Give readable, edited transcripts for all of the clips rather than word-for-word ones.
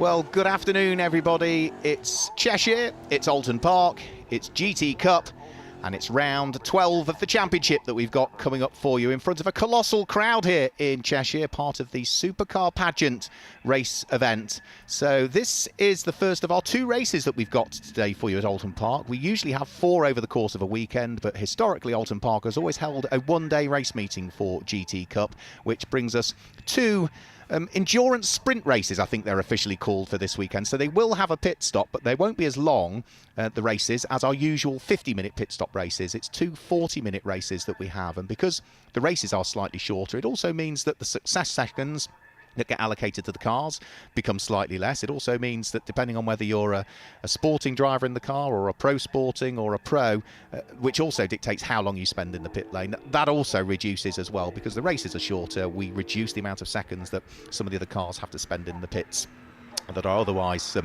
Well, good afternoon, everybody. It's Cheshire, it's Oulton Park, it's GT Cup, and it's round 12 of the championship that we've got coming up for you in front of a colossal crowd here in Cheshire, part of the Supercar Pageant race event. So this is the first of our two races that we've got today for you at Oulton Park. We usually have 4 over the course of a weekend, but historically Oulton Park has always held a one-day race meeting for GT Cup, which brings us 2 endurance sprint races, I think they're officially called, for this weekend. So they will have a pit stop, but they won't be as long, the races, as our usual 50-minute pit stop races. It's 2 40-minute races that we have, and because the races are slightly shorter, it also means that the success seconds that get allocated to the cars become slightly less. It also means that depending on whether you're a sporting driver in the car or a pro sporting or a pro, which also dictates how long you spend in the pit lane, that also reduces as well. Because the races are shorter, we reduce the amount of seconds that some of the other cars have to spend in the pits that are otherwise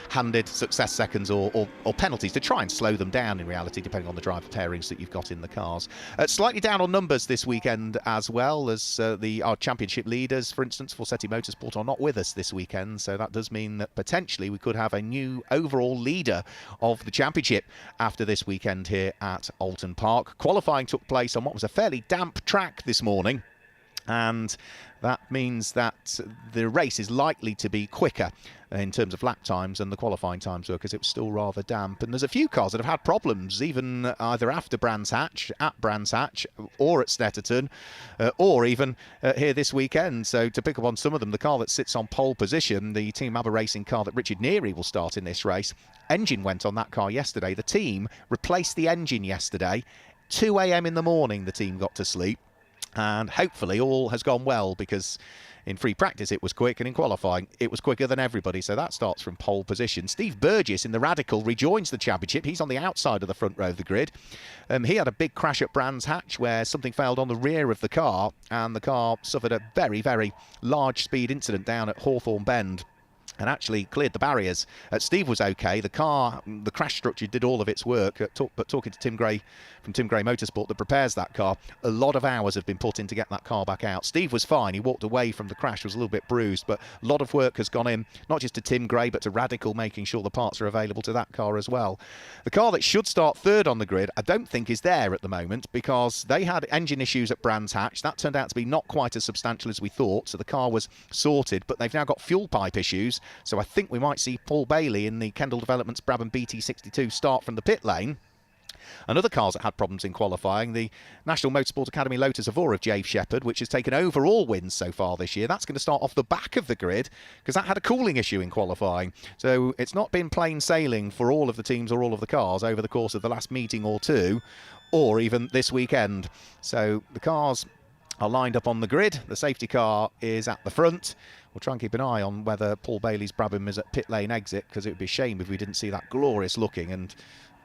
handed success seconds or penalties to try and slow them down in reality, depending on the driver pairings that you've got in the cars. Slightly down on numbers this weekend as well, as our championship leaders, for instance, Forseti Motorsport, are not with us this weekend, so that does mean that potentially we could have a new overall leader of the championship after this weekend here at Oulton Park. Qualifying took place on what was a fairly damp track this morning, and that means that the race is likely to be quicker in terms of lap times than the qualifying times were, because it was still rather damp. And there's a few cars that have had problems, even either after Brands Hatch, at Brands Hatch, or at Snetterton, or even here this weekend. So to pick up on some of them, the car that sits on pole position, the Team ABBA Racing car that Richard Neary will start in this race, engine went on that car yesterday. The team replaced the engine yesterday. 2 a.m. in the morning the team got to sleep. And hopefully all has gone well, because in free practice it was quick, and in qualifying it was quicker than everybody. So that starts from pole position. Steve Burgess in the Radical rejoins the championship. He's on the outside of the front row of the grid. He had a big crash at Brands Hatch where something failed on the rear of the car, and the car suffered a very, very large speed incident down at Hawthorne Bend and actually cleared the barriers. Steve was okay. The car, the crash structure did all of its work, but talking to Tim Gray from Tim Gray Motorsport that prepares that car, a lot of hours have been put in to get that car back out. Steve was fine. He walked away from the crash, was a little bit bruised, but a lot of work has gone in, not just to Tim Gray, but to Radical, making sure the parts are available to that car as well. The car that should start third on the grid, I don't think is there at the moment, because they had engine issues at Brands Hatch. That turned out to be not quite as substantial as we thought, so the car was sorted, but they've now got fuel pipe issues. So I think we might see Paul Bailey in the Kendall Developments Brabham BT62 start from the pit lane. And other cars that had problems in qualifying, the National Motorsport Academy Lotus Evora of Jave Shepherd, which has taken overall wins so far this year, that's going to start off the back of the grid, because that had a cooling issue in qualifying. So it's not been plain sailing for all of the teams or all of the cars over the course of the last meeting or two, or even this weekend. So the cars are lined up on the grid. The safety car is at the front. We'll try and keep an eye on whether Paul Bailey's Brabham is at pit lane exit, because it would be a shame if we didn't see that glorious looking and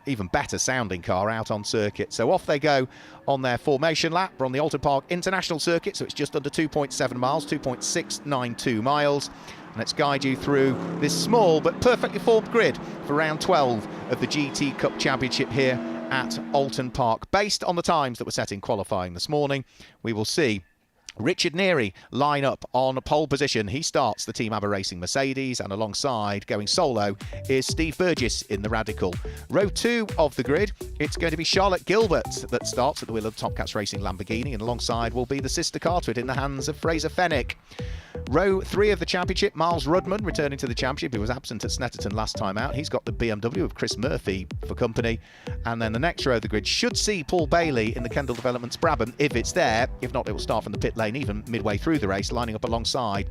even better sounding car out on circuit. So off they go on their formation lap. We're on the Oulton Park International Circuit, so it's just under 2.7 miles, 2.692 miles. And let's guide you through this small but perfectly formed grid for round 12 of the GT Cup Championship here at Oulton Park. Based on the times that were set in qualifying this morning, we will see Richard Neary line up on pole position. He starts the Team ABBA Racing Mercedes, and alongside, going solo, is Steve Burgess in the Radical. Row 2 of the grid, it's going to be Charlotte Gilbert that starts at the wheel of Tomcats Racing Lamborghini, and alongside will be the sister car to it in the hands of Fraser Fenwick. Row 3 of the championship, Miles Rudman returning to the championship. He was absent at Snetterton last time out. He's got the BMW of Chris Murphy for company. And then the next row of the grid should see Paul Bailey in the Kendall Developments Brabham, if it's there. If not, it will start from the pit lane even midway through the race, lining up alongside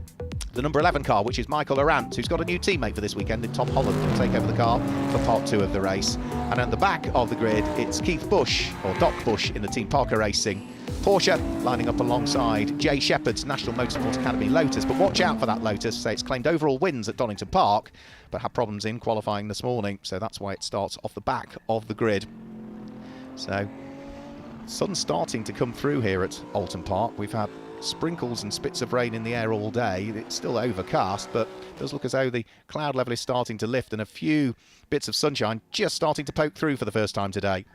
the number 11 car, which is Michael Arant, who's got a new teammate for this weekend in Tom Holland, who will take over the car for part 2 of the race. And at the back of the grid, it's Keith Bush, or Doc Bush, in the Team Parker Racing Porsche, lining up alongside Jay Shepherd's National Motorsport Academy Lotus. But watch out for that Lotus. Say it's claimed overall wins at Donington Park, but had problems in qualifying this morning, so that's why it starts off the back of the grid. So sun's starting to come through here at Oulton Park. We've had sprinkles and spits of rain in the air all day. It's still overcast, but it does look as though the cloud level is starting to lift, and a few bits of sunshine just starting to poke through for the first time today.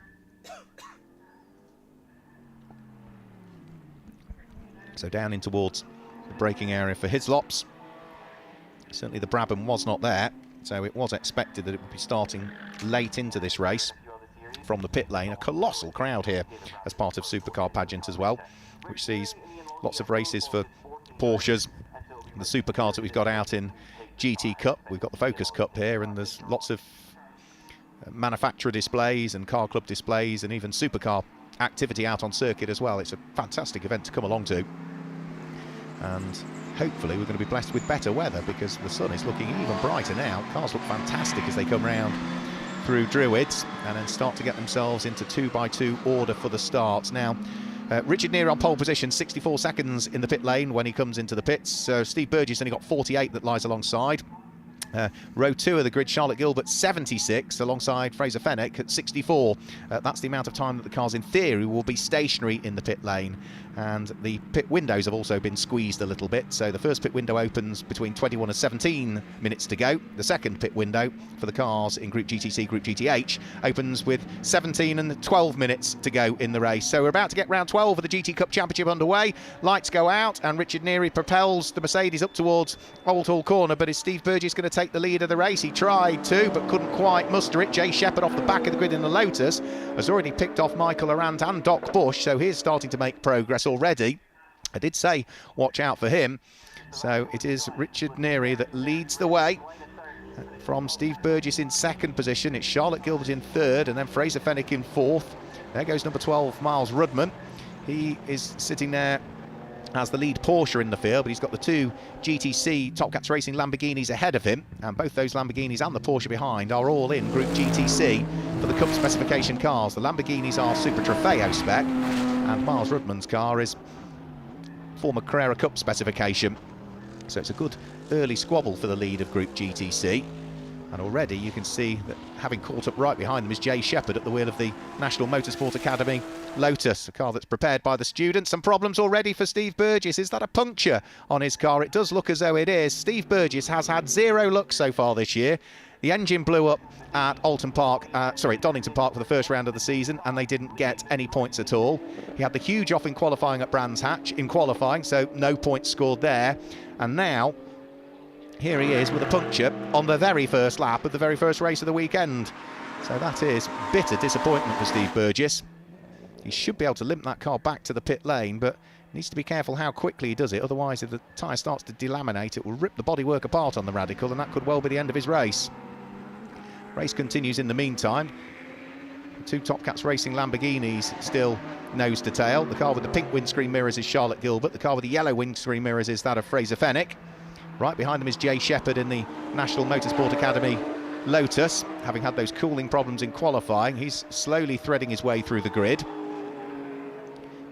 So down in towards the braking area for Hislops. Certainly the Brabham was not there, so it was expected that it would be starting late into this race from the pit lane. A colossal crowd here as part of Supercar Pageant as well, which sees lots of races for Porsches, the supercars that we've got out in GT Cup. We've got the Focus Cup here, and there's lots of manufacturer displays and car club displays and even supercar activity out on circuit as well. It's a fantastic event to come along to, and hopefully we're going to be blessed with better weather because the sun is looking even brighter now. Cars look fantastic as they come round through Druids and then start to get themselves into 2x2 order for the starts. Now Richard Neary on pole position, 64 seconds in the pit lane when he comes into the pits. Steve Burgess only got 48 that lies alongside. Row 2 of the grid, Charlotte Gilbert 76 alongside Fraser Fenwick at 64. That's the amount of time that the cars in theory will be stationary in the pit lane, and the pit windows have also been squeezed a little bit. So the first pit window opens between 21 and 17 minutes to go. The second pit window for the cars in Group GTC, Group GTH opens with 17 and 12 minutes to go in the race. So we're about to get round 12 of the GT Cup Championship underway. Lights go out and Richard Neary propels the Mercedes up towards Oulton corner, but is Steve Burgess going to take the lead of the race? He tried to, but couldn't quite muster it. Jay Shepherd off the back of the grid in the Lotus has already picked off Michael Arant and Doc Bush, so he's starting to make progress already. I did say watch out for him. So it is Richard Neary that leads the way from Steve Burgess in second position. It's Charlotte Gilbert in third, and then Fraser Fenwick in fourth. There goes number 12, Miles Rudman. He is sitting there as the lead Porsche in the field, but he's got the two GTC Top Cats Racing Lamborghinis ahead of him, and both those Lamborghinis and the Porsche behind are all in Group GTC for the Cup specification cars. The Lamborghinis are Super Trofeo spec, and Miles Rudman's car is former Carrera Cup specification. So it's a good early squabble for the lead of Group GTC. And already you can see that having caught up right behind them is Jay Shepherd at the wheel of the National Motorsport Academy Lotus, a car that's prepared by the students. Some problems already for Steve Burgess. Is that a puncture on his car? It does look as though it is. Steve Burgess has had zero luck so far this year. The engine blew up at Donington Park for the first round of the season, and they didn't get any points at all. He had the huge off in qualifying at Brands Hatch in qualifying, so no points scored there. And now here he is with a puncture on the very first lap of the very first race of the weekend. So that is bitter disappointment for Steve Burgess. He should be able to limp that car back to the pit lane, but needs to be careful how quickly he does it. Otherwise, if the tyre starts to delaminate, it will rip the bodywork apart on the Radical, and that could well be the end of his race. Race continues in the meantime. The two Top Cats Racing Lamborghinis still nose to tail. The car with the pink windscreen mirrors is Charlotte Gilbert. The car with the yellow windscreen mirrors is that of Fraser Fenwick. Right behind them is Jay Shepherd in the National Motorsport Academy Lotus. Having had those cooling problems in qualifying, he's slowly threading his way through the grid.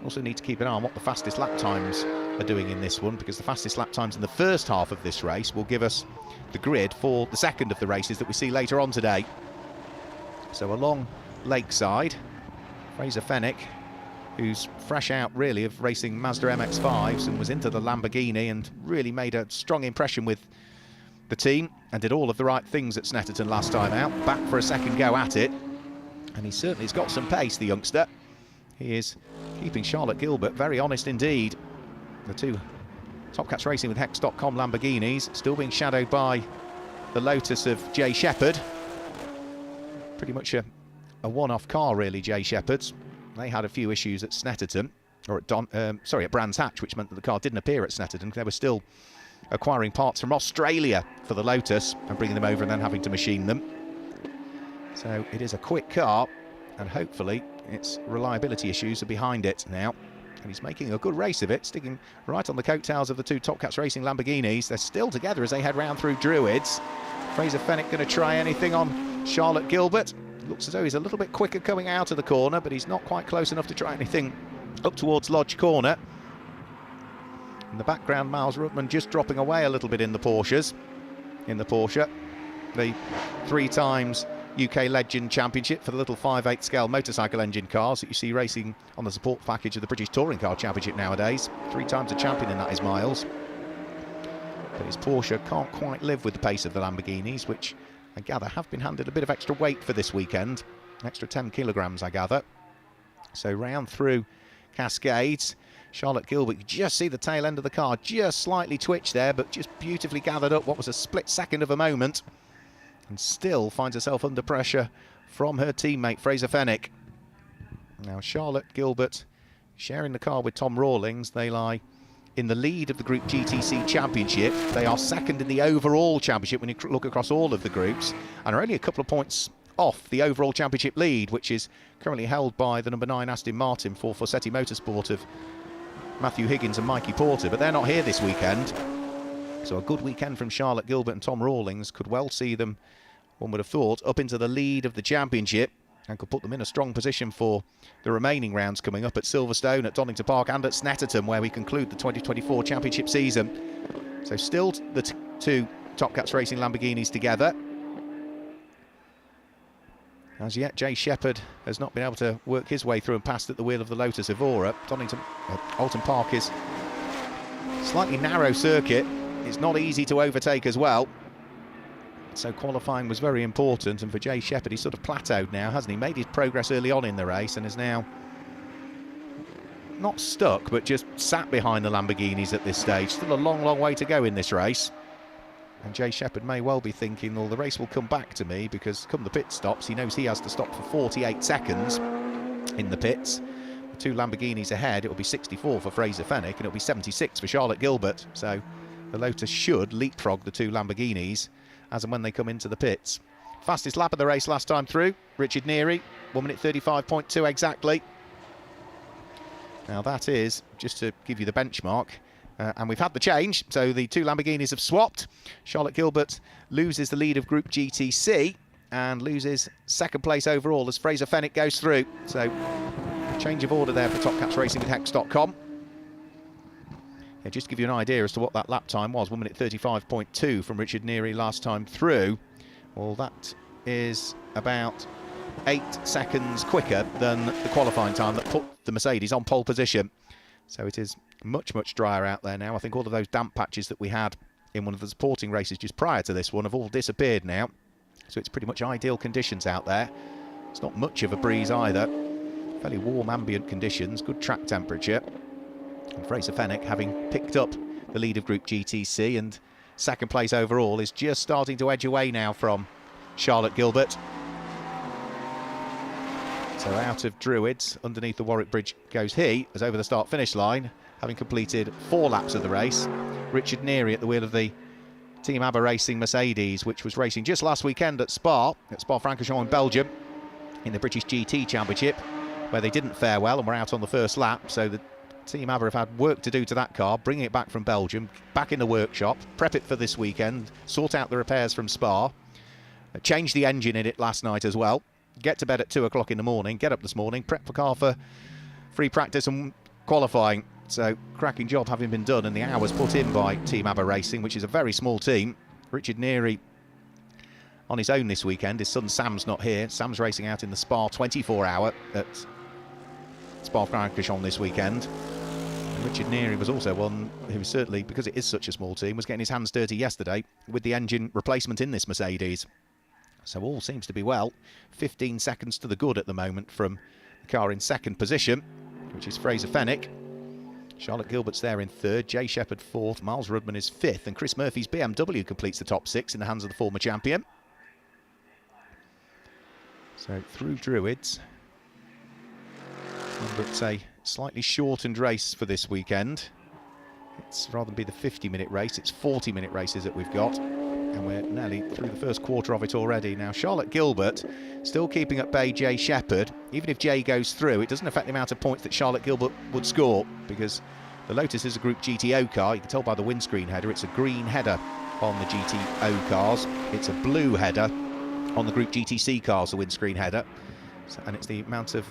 Also need to keep an eye on what the fastest lap times are doing in this one, because the fastest lap times in the first half of this race will give us the grid for the second of the races that we see later on today. So along Lakeside, Fraser Fenwick, who's fresh out really of racing Mazda MX-5s and was into the Lamborghini and really made a strong impression with the team and did all of the right things at Snetterton last time out. Back for a second go at it, and he certainly has got some pace, the youngster. He is keeping Charlotte Gilbert very honest indeed. The two Top Cats Racing with Hex.com Lamborghinis still being shadowed by the Lotus of Jay Shepherd. Pretty much a one-off car really, Jay Shepherd's. They had a few issues at Snetterton, or at Brands Hatch, which meant that the car didn't appear at Snetterton. They were still acquiring parts from Australia for the Lotus and bringing them over and then having to machine them. So it is a quick car, and hopefully its reliability issues are behind it now. And he's making a good race of it, sticking right on the coattails of the two Top Cats Racing Lamborghinis. They're still together as they head round through Druids. Fraser Fenwick going to try anything on Charlotte Gilbert. Looks as though he's a little bit quicker coming out of the corner, but he's not quite close enough to try anything up towards Lodge Corner. In the background, Miles Rudman just dropping away a little bit in the Porsches. In the Porsche, the 3 times UK Legend Championship for the little 5/8 scale motorcycle engine cars that you see racing on the support package of the British Touring Car Championship nowadays. 3 times a champion in that is Miles. But his Porsche can't quite live with the pace of the Lamborghinis, which I gather have been handed a bit of extra weight for this weekend. An extra 10 kilograms, I gather. So round through Cascades. Charlotte Gilbert, you just see the tail end of the car just slightly twitch there, but just beautifully gathered up what was a split second of a moment, and still finds herself under pressure from her teammate Fraser Fenwick. Now Charlotte Gilbert sharing the car with Tom Rawlings. They lie in the lead of the Group GTC Championship. They are second in the overall championship when you look across all of the groups, and are only a couple of points off the overall championship lead, which is currently held by the number 9 Aston Martin for Fossetti Motorsport of Matthew Higgins and Mikey Porter, but they're not here this weekend. So a good weekend from Charlotte Gilbert and Tom Rawlings could well see them, one would have thought, up into the lead of the championship, and could put them in a strong position for the remaining rounds coming up at Silverstone, at Donington Park and at Snetterton, where we conclude the 2024 championship season. So still the two Top Cats Racing Lamborghinis together. As yet, Jay Shepherd has not been able to work his way through and past at the wheel of the Lotus Evora. Oulton Park is a slightly narrow circuit. It's not easy to overtake as well. So qualifying was very important, and for Jay Shepherd, he's sort of plateaued now, hasn't he? Made his progress early on in the race and is now not stuck, but just sat behind the Lamborghinis at this stage. Still a long, long way to go in this race. And Jay Shepherd may well be thinking, well, the race will come back to me, because come the pit stops, he knows he has to stop for 48 seconds in the pits. The two Lamborghinis ahead, it'll be 64 for Fraser Fenwick, and it'll be 76 for Charlotte Gilbert. So the Lotus should leapfrog the two Lamborghinis as and when they come into the pits. Fastest lap of the race last time through, Richard Neary, 1 minute 35.2 exactly. Now that is, just to give you the benchmark, and we've had the change, so the two Lamborghinis have swapped. Charlotte Gilbert loses the lead of Group GTC and loses second place overall as Fraser Fenwick goes through. So change of order there for Top Cats Racing with Hex.com. Yeah, just to give you an idea as to what that lap time was, 1 minute 35.2 from Richard Neary last time through. Well, that is about 8 seconds quicker than the qualifying time that put the Mercedes on pole position. So it is much, much drier out there now. I think all of those damp patches that we had in one of the supporting races just prior to this one have all disappeared now. So it's pretty much ideal conditions out there. It's not much of a breeze either. Fairly warm ambient conditions, good track temperature. And Fraser Fenwick, having picked up the lead of Group GTC and second place overall, is just starting to edge away now from Charlotte Gilbert. So out of Druids, underneath the Warwick Bridge goes he, as over the start-finish line, having completed 4 laps of the race. Richard Neary at the wheel of the Team ABBA Racing Mercedes, which was racing just last weekend at Spa-Francorchamps in Belgium, in the British GT Championship, where they didn't fare well and were out on the first lap. So the Team ABBA have had work to do to that car, bringing it back from Belgium, back in the workshop, prep it for this weekend, sort out the repairs from Spa, change the engine in it last night as well, get to bed at 2 o'clock in the morning, get up this morning, prep the car for free practice and qualifying. So cracking job having been done, and the hours put in by Team ABBA Racing, which is a very small team. Richard Neary on his own this weekend. His son Sam's not here. Sam's racing out in the Spa 24-hour at Spa-Francorchamps this weekend. And Richard Neary was also one who certainly, because it is such a small team, was getting his hands dirty yesterday with the engine replacement in this Mercedes. So all seems to be well. 15 seconds to the good at the moment from the car in second position, which is Fraser Fenwick. Charlotte Gilbert's there in third, Jay Shepherd fourth, Miles Rudman is fifth, and Chris Murphy's BMW completes the top 6 in the hands of the former champion. So through Druids. Remember, it's a slightly shortened race for this weekend. It's rather than be the 50-minute race, it's 40-minute races that we've got. And we're nearly through the first quarter of it already. Now, Charlotte Gilbert still keeping at bay Jay Shepherd. Even if Jay goes through, it doesn't affect the amount of points that Charlotte Gilbert would score, because the Lotus is a Group GTO car. You can tell by the windscreen header, it's a green header on the GTO cars. It's a blue header on the Group GTC cars, the windscreen header. And it's the amount of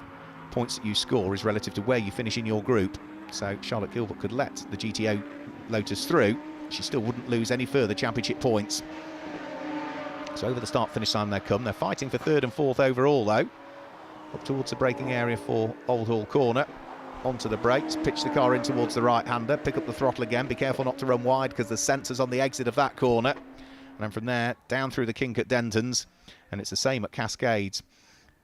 points that you score is relative to where you finish in your group. So Charlotte Gilbert could let the GTO Lotus through. She still wouldn't lose any further championship points. So over the start-finish time they come. They're fighting for third and fourth overall, though. Up towards the braking area for Old Hall Corner. Onto the brakes, pitch the car in towards the right-hander, pick up the throttle again. Be careful not to run wide, because there's sensors on the exit of that corner. And then from there, down through the kink at Dentons. And it's the same at Cascades.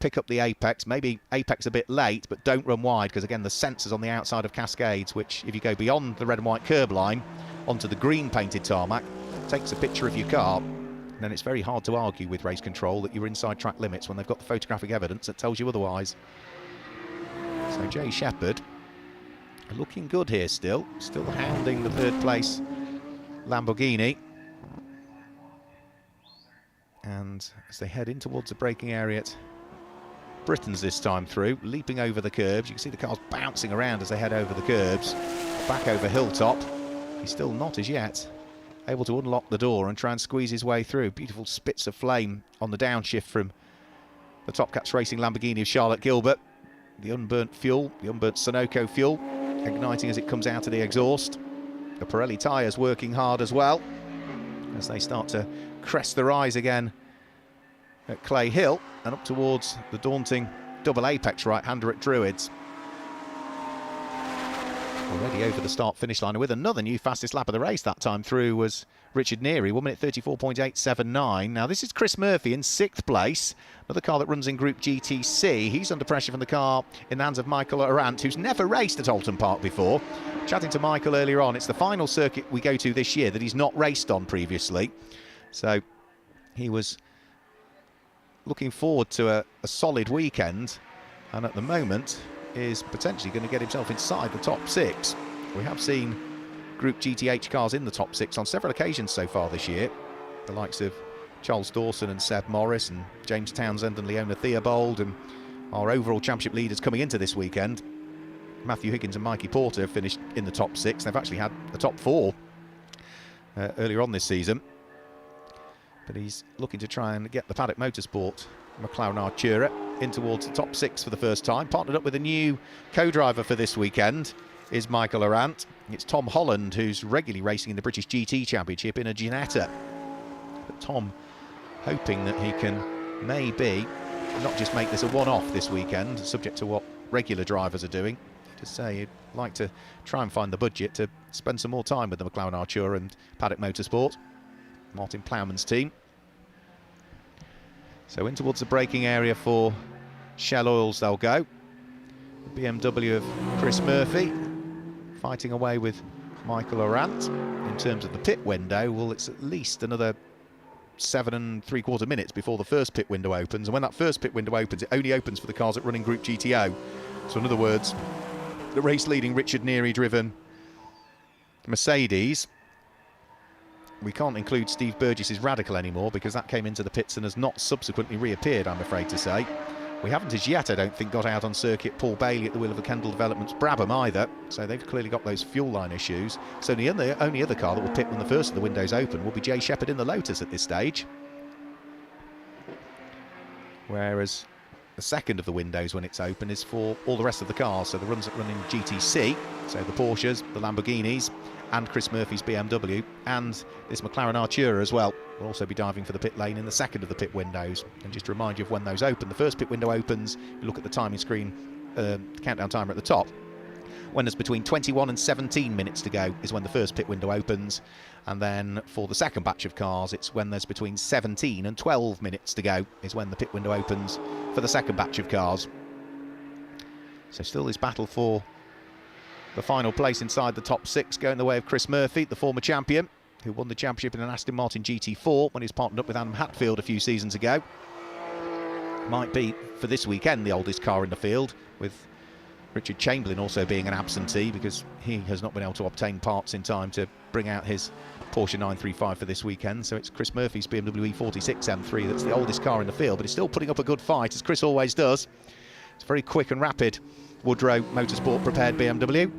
pick up the apex, maybe apex a bit late, but don't run wide, because again the sensors on the outside of Cascades, which if you go beyond the red and white curb line onto the green painted tarmac, takes a picture of your car, and then it's very hard to argue with race control that you're inside track limits when they've got the photographic evidence that tells you otherwise. So Jay Shepherd looking good here still hounding the third place Lamborghini. And as they head in towards the braking area at Britain's this time through, leaping over the curbs. You can see the cars bouncing around as they head over the curbs. Back over Hilltop. He's still not as yet able to unlock the door and try and squeeze his way through. Beautiful spits of flame on the downshift from the Top Cats Racing Lamborghini of Charlotte Gilbert. The unburnt fuel, the unburnt Sunoco fuel, igniting as it comes out of the exhaust. The Pirelli tyres working hard as well as they start to crest the rise again at Clay Hill and up towards the daunting double apex right-hander at Druids. Already over the start-finish line with another new fastest lap of the race that time through was Richard Neary, 1 minute 34.879. Now this is Chris Murphy in 6th place, another car that runs in Group GTC. He's under pressure from the car in the hands of Michael Arant, who's never raced at Oulton Park before. Chatting to Michael earlier on, it's the final circuit we go to this year that he's not raced on previously. So he was looking forward to a solid weekend, and at the moment is potentially going to get himself inside the top 6. We have seen Group GTH cars in the top 6 on several occasions so far this year. The likes of Charles Dawson and Seb Morris and James Townsend and Leona Theobald, and our overall championship leaders coming into this weekend, Matthew Higgins and Mikey Porter, have finished in the top 6. They've actually had the top 4 earlier on this season. But he's looking to try and get the Paddock Motorsport McLaren Artura in towards the top 6 for the first time. Partnered up with a new co-driver for this weekend is Michael Arant. It's Tom Holland, who's regularly racing in the British GT Championship in a Ginetta. But Tom hoping that he can maybe not just make this a one-off this weekend, subject to what regular drivers are doing. To say he'd like to try and find the budget to spend some more time with the McLaren Artura and Paddock Motorsport, Martin Plowman's team. So in towards the braking area for Shell Oils they'll go. The BMW of Chris Murphy fighting away with Michael Arant. In terms of the pit window, well, it's at least another 7 3/4 minutes before the first pit window opens, and when that first pit window opens, it only opens for the cars that run in Group GTO. So in other words, the race leading Richard Neary driven Mercedes, we can't include Steve Burgess's Radical anymore because that came into the pits and has not subsequently reappeared, I'm afraid to say. We haven't as yet, I don't think, got out on circuit Paul Bailey at the wheel of the Kendall Developments Brabham either, so they've clearly got those fuel line issues. So the only other car that will pit when the first of the windows open will be Jay Shepherd in the Lotus at this stage. Whereas the second of the windows when it's open is for all the rest of the cars, so the runs that run in GTC, so the Porsches, the Lamborghinis, and Chris Murphy's BMW, and this McLaren Artura as well, will also be diving for the pit lane in the second of the pit windows. And just to remind you of when those open, the first pit window opens, you look at the timing screen, countdown timer at the top. When there's between 21 and 17 minutes to go is when the first pit window opens, and then for the second batch of cars, it's when there's between 17 and 12 minutes to go is when the pit window opens for the second batch of cars. So still this battle for the final place inside the top 6 going the way of Chris Murphy, the former champion, who won the championship in an Aston Martin GT4 when he was partnered up with Adam Hatfield a few seasons ago. Might be, for this weekend, the oldest car in the field, with Richard Chamberlain also being an absentee because he has not been able to obtain parts in time to bring out his Porsche 935 for this weekend. So it's Chris Murphy's BMW E46 M3 that's the oldest car in the field, but he's still putting up a good fight, as Chris always does. It's very quick and rapid Woodrow Motorsport prepared BMW.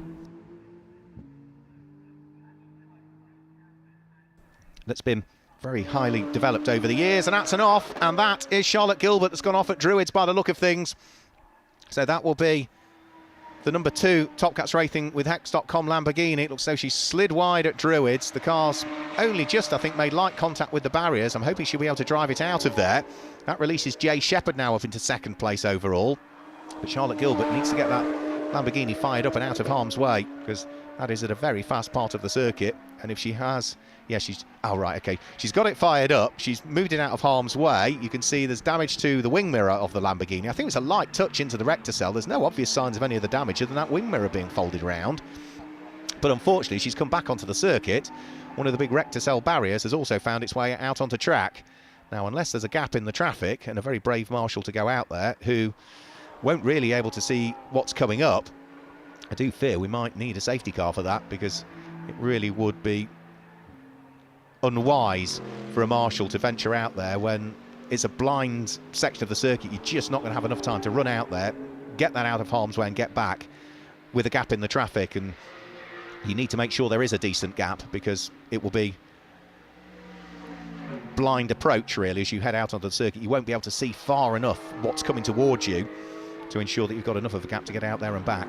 That's been very highly developed over the years, and that's an off, and that is Charlotte Gilbert that's gone off at Druids by the look of things. So that will be the number 2 Top Cats Racing with Hex.com Lamborghini. It looks as though she slid wide at Druids. The car's only just, I think, made light contact with the barriers. I'm hoping she'll be able to drive it out of there. That releases Jay Shepherd now up into second place overall. But Charlotte Gilbert needs to get that Lamborghini fired up and out of harm's way, because that is at a very fast part of the circuit, and if she has Yeah, oh right, okay. She's got it fired up. She's moved it out of harm's way. You can see there's damage to the wing mirror of the Lamborghini. I think it's a light touch into the rector cell. There's no obvious signs of any of the damage other than that wing mirror being folded around. But unfortunately, she's come back onto the circuit. One of the big rector cell barriers has also found its way out onto track. Now, unless there's a gap in the traffic and a very brave marshal to go out there who won't really be able to see what's coming up, I do fear we might need a safety car for that, because it really would be unwise for a marshal to venture out there when it's a blind section of the circuit. You're just not going to have enough time to run out there, get that out of harm's way and get back with a gap in the traffic. And you need to make sure there is a decent gap, because it will be blind approach really as you head out onto the circuit. You won't be able to see far enough what's coming towards you to ensure that you've got enough of a gap to get out there and back.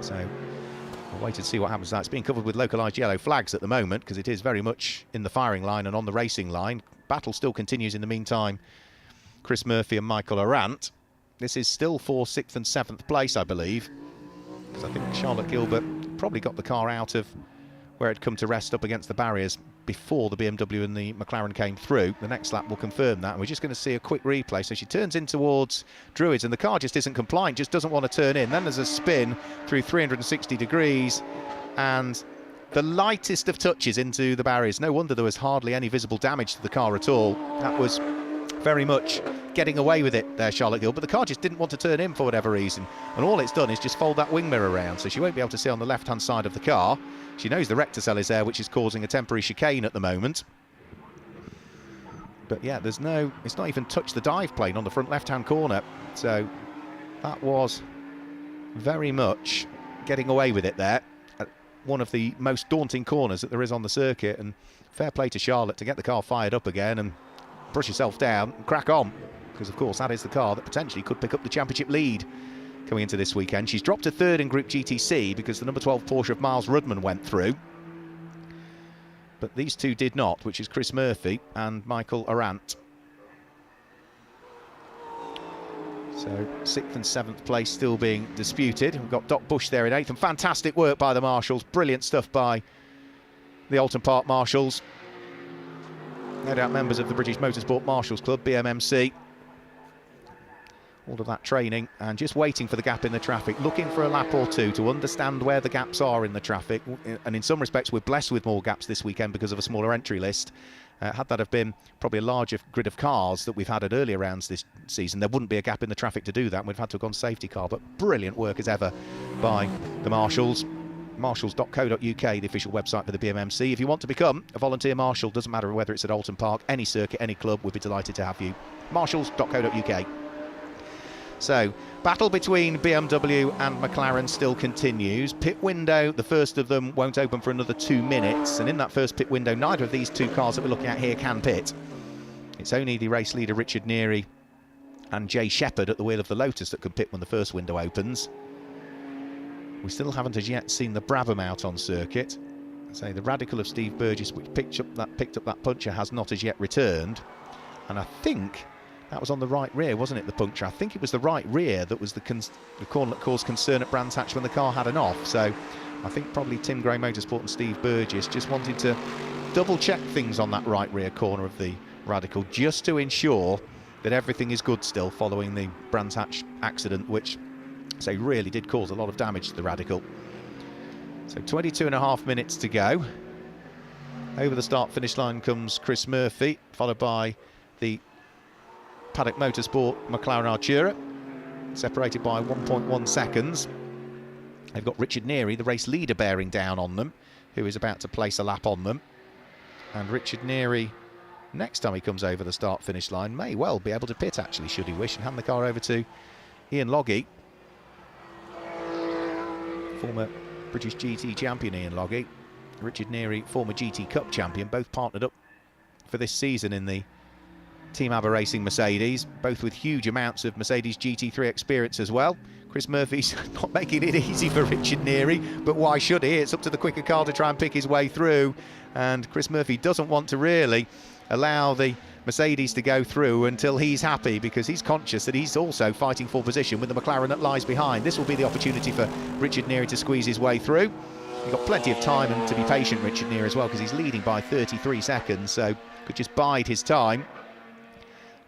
So we'll wait and see what happens. That's being covered with localised yellow flags at the moment, because it is very much in the firing line and on the racing line. Battle still continues in the meantime. Chris Murphy and Michael Arant. This is still for 6th and 7th place, I believe, because I think Charlotte Gilbert probably got the car out of where it come to rest up against the barriers before the BMW and the McLaren came through. The next lap will confirm that. And we're just going to see a quick replay. So she turns in towards Druids and the car just isn't compliant, just doesn't want to turn in. Then there's a spin through 360 degrees and the lightest of touches into the barriers. No wonder there was hardly any visible damage to the car at all. That was very much getting away with it there, Charlotte Gill, but the car just didn't want to turn in for whatever reason, and all it's done is just fold that wing mirror around, so she won't be able to see on the left-hand side of the car. She knows the rector cell is there, which is causing a temporary chicane at the moment. But yeah, it's not even touched the dive plane on the front left-hand corner, so that was very much getting away with it there at one of the most daunting corners that there is on the circuit. And fair play to Charlotte to get the car fired up again and brush yourself down and crack on, because of course that is the car that potentially could pick up the championship lead coming into this weekend. She's dropped to third in Group GTC because the number 12 Porsche of Miles Rudman went through, but these two did not, which is Chris Murphy and Michael Arant. So 6th and 7th place still being disputed. We've got Doc Bush there in 8th, and fantastic work by the marshals, brilliant stuff by the Oulton Park marshals. No doubt members of the British Motorsport Marshals Club, BMMC. All of that training and just waiting for the gap in the traffic, looking for a lap or two to understand where the gaps are in the traffic. And in some respects, we're blessed with more gaps this weekend because of a smaller entry list. Had that have been probably a larger grid of cars that we've had at earlier rounds this season, there wouldn't be a gap in the traffic to do that. We'd have had to have gone safety car, but brilliant work as ever by the marshals. Marshals.co.uk, the official website for the BMMC. If you want to become a volunteer marshal, doesn't matter whether it's at Oulton Park, any circuit, any club, we'd be delighted to have you. Marshals.co.uk. So, battle between BMW and McLaren still continues. Pit window, the first of them, won't open for another 2 minutes, and in that first pit window, neither of these two cars that we're looking at here can pit. It's only the race leader Richard Neary and Jay Shepherd at the wheel of the Lotus that can pit when the first window opens. We still haven't as yet seen the Brabham out on circuit. So the Radical of Steve Burgess, which picked up that puncture, has not as yet returned. And I think that was on the right rear, wasn't it, the puncture? I think it was the right rear that was the corner that caused concern at Brands Hatch when the car had an off. So I think probably Tim Gray Motorsport and Steve Burgess just wanted to double check things on that right rear corner of the Radical, just to ensure that everything is good still following the Brands Hatch accident, which so really did cause a lot of damage to the Radical. So 22.5 minutes to go. Over the start-finish line comes Chris Murphy, followed by the Paddock Motorsport McLaren Artura, separated by 1.1 seconds. They've got Richard Neary, the race leader, bearing down on them, who is about to place a lap on them. And Richard Neary, next time he comes over the start-finish line, may well be able to pit, actually, should he wish, and hand the car over to Ian Logie. Former British GT champion Ian Logie, Richard Neary, former GT Cup champion, both partnered up for this season in the Team ABBA Racing Mercedes, both with huge amounts of Mercedes GT3 experience as well. Chris Murphy's not making it easy for Richard Neary, but why should he? It's up to the quicker car to try and pick his way through, and Chris Murphy doesn't want to really allow the Mercedes to go through until he's happy, because he's conscious that he's also fighting for position with the McLaren that lies behind. This will be the opportunity for Richard Neary to squeeze his way through. You've got plenty of time and to be patient, Richard Neary, as well, because he's leading by 33 seconds, so could just bide his time.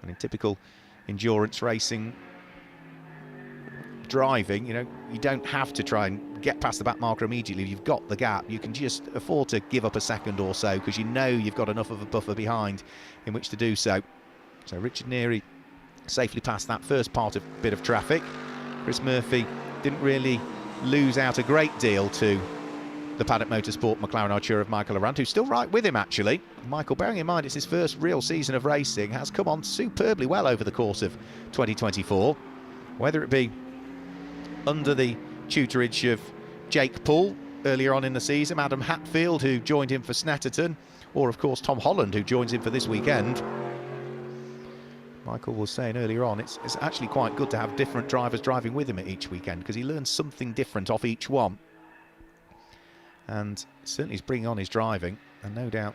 And in typical endurance racing driving, you know, you don't have to try and get past the back marker immediately. You've got the gap. You can just afford to give up a second or so because you know you've got enough of a buffer behind in which to do so. So Richard Neary safely past that first bit of traffic. Chris Murphy didn't really lose out a great deal to the Paddock Motorsport McLaren Artura of Michael Arant, who's still right with him, actually. Michael, bearing in mind it's his first real season of racing, has come on superbly well over the course of 2024. Whether it be under the tutorage of Jake Poole earlier on in the season, Adam Hatfield, who joined him for Snetterton, or of course Tom Holland, who joins him for this weekend. Michael was saying earlier on, it's actually quite good to have different drivers driving with him at each weekend because he learns something different off each one. And certainly he's bringing on his driving, and no doubt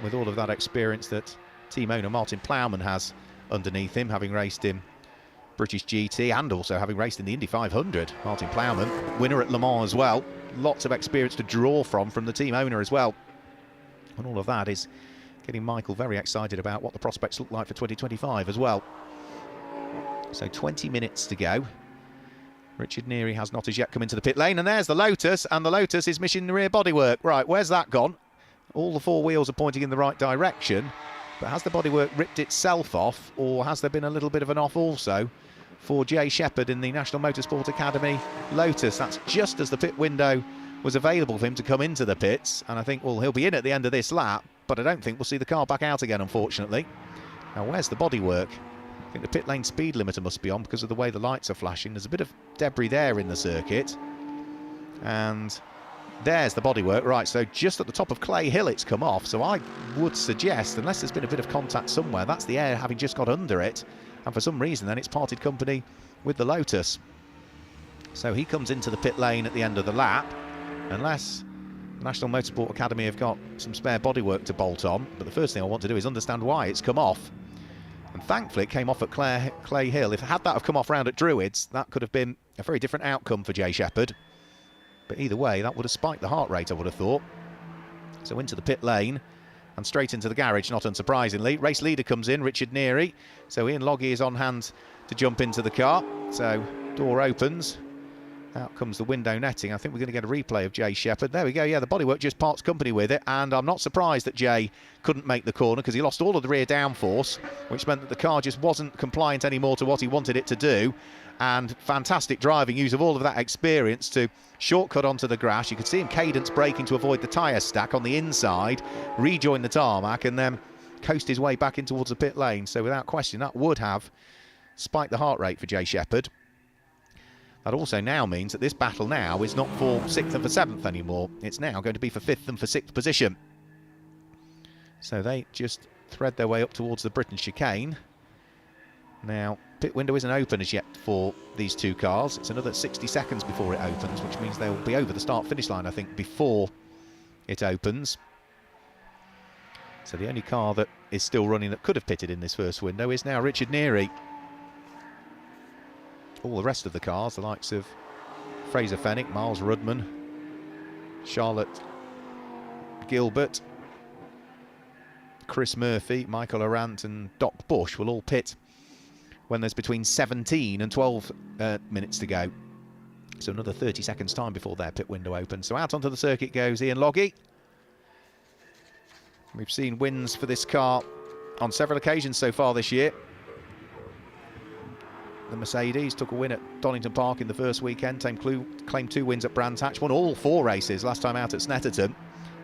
with all of that experience that team owner Martin Plowman has underneath him, having raced in British GT and also having raced in the Indy 500. Martin Plowman, winner at Le Mans as well. Lots of experience to draw from the team owner as well. And all of that is getting Michael very excited about what the prospects look like for 2025 as well. So 20 minutes to go. Richard Neary has not as yet come into the pit lane, and there's the Lotus, and the Lotus is missing the rear bodywork. Right, where's that gone? All the four wheels are pointing in the right direction, but has the bodywork ripped itself off, or has there been a little bit of an off also for Jay Checkered in the National Motorsport Academy Lotus? That's just as the pit window was available for him to come into the pits, and I think, well, he'll be in at the end of this lap, but I don't think we'll see the car back out again, unfortunately. Now, where's the bodywork? I think the pit lane speed limiter must be on because of the way the lights are flashing. There's a bit of debris there in the circuit. And there's the bodywork. Right, so just at the top of Clay Hill it's come off. So I would suggest, unless there's been a bit of contact somewhere, that's the air having just got under it. And for some reason then it's parted company with the Lotus. So he comes into the pit lane at the end of the lap. Unless the National Motorsport Academy have got some spare bodywork to bolt on. But the first thing I want to do is understand why it's come off. And thankfully it came off at Clay Hill. If had that have come off round at Druids, that could have been a very different outcome for Jay Checkered. But either way, that would have spiked the heart rate, I would have thought. So into the pit lane and straight into the garage, not unsurprisingly. Race leader comes in, Richard Neary. So Ian Logie is on hand to jump into the car. So door opens. Out comes the window netting. I think we're going to get a replay of Jay Checkered. There we go. Yeah, the bodywork just parts company with it. And I'm not surprised that Jay couldn't make the corner because he lost all of the rear downforce, which meant that the car just wasn't compliant anymore to what he wanted it to do. And fantastic driving, use of all of that experience to shortcut onto the grass. You could see him cadence braking to avoid the tyre stack on the inside, rejoin the tarmac, and then coast his way back in towards the pit lane. So without question, that would have spiked the heart rate for Jay Checkered. That also now means that this battle now is not for 6th and for 7th anymore. It's now going to be for 5th and for 6th position. So they just thread their way up towards the Britain chicane. Now, pit window isn't open as yet for these two cars. It's another 60 seconds before it opens, which means they'll be over the start-finish line, I think, before it opens. So the only car that is still running that could have pitted in this first window is now Richard Neary. All the rest of the cars, the likes of Fraser Fenwick, Miles Rudman, Charlotte Gilbert, Chris Murphy, Michael Arant and Doc Bush will all pit when there's between 17 and 12 minutes to go. So another 30 seconds time before their pit window opens. So out onto the circuit goes Ian Logie. We've seen wins for this car on several occasions so far this year. The Mercedes took a win at Donington Park in the first weekend, claimed 2 wins at Brands Hatch, won all 4 races last time out at Snetterton.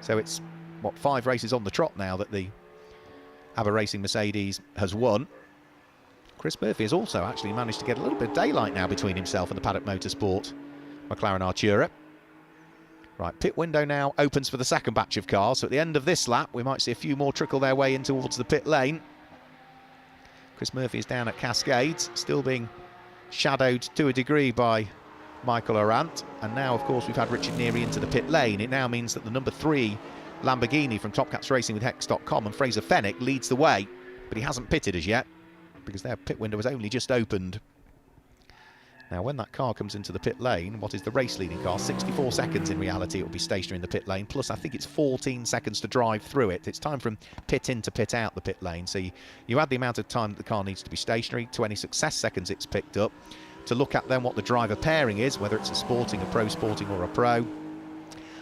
So it's, what, 5 races on the trot now that the ABBA Racing Mercedes has won. Chris Murphy has also actually managed to get a little bit of daylight now between himself and the Paddock Motorsport McLaren Artura. Right, pit window now opens for the second batch of cars. So at the end of this lap, we might see a few more trickle their way in towards the pit lane. Chris Murphy is down at Cascades, still being shadowed to a degree by Michael Arant. And now, of course, we've had Richard Neary into the pit lane. It now means that the number 3 Lamborghini from Top Cats Racing with Hex.com and Fraser Fenwick leads the way. But he hasn't pitted as yet because their pit window has only just opened. Now, when that car comes into the pit lane, what is the race-leading car? 64 seconds in reality. It will be stationary in the pit lane, plus I think it's 14 seconds to drive through it. It's time from pit in to pit out the pit lane. So you add the amount of time that the car needs to be stationary to any success seconds it's picked up, to look at then what the driver pairing is, whether it's a sporting, a pro sporting or a pro,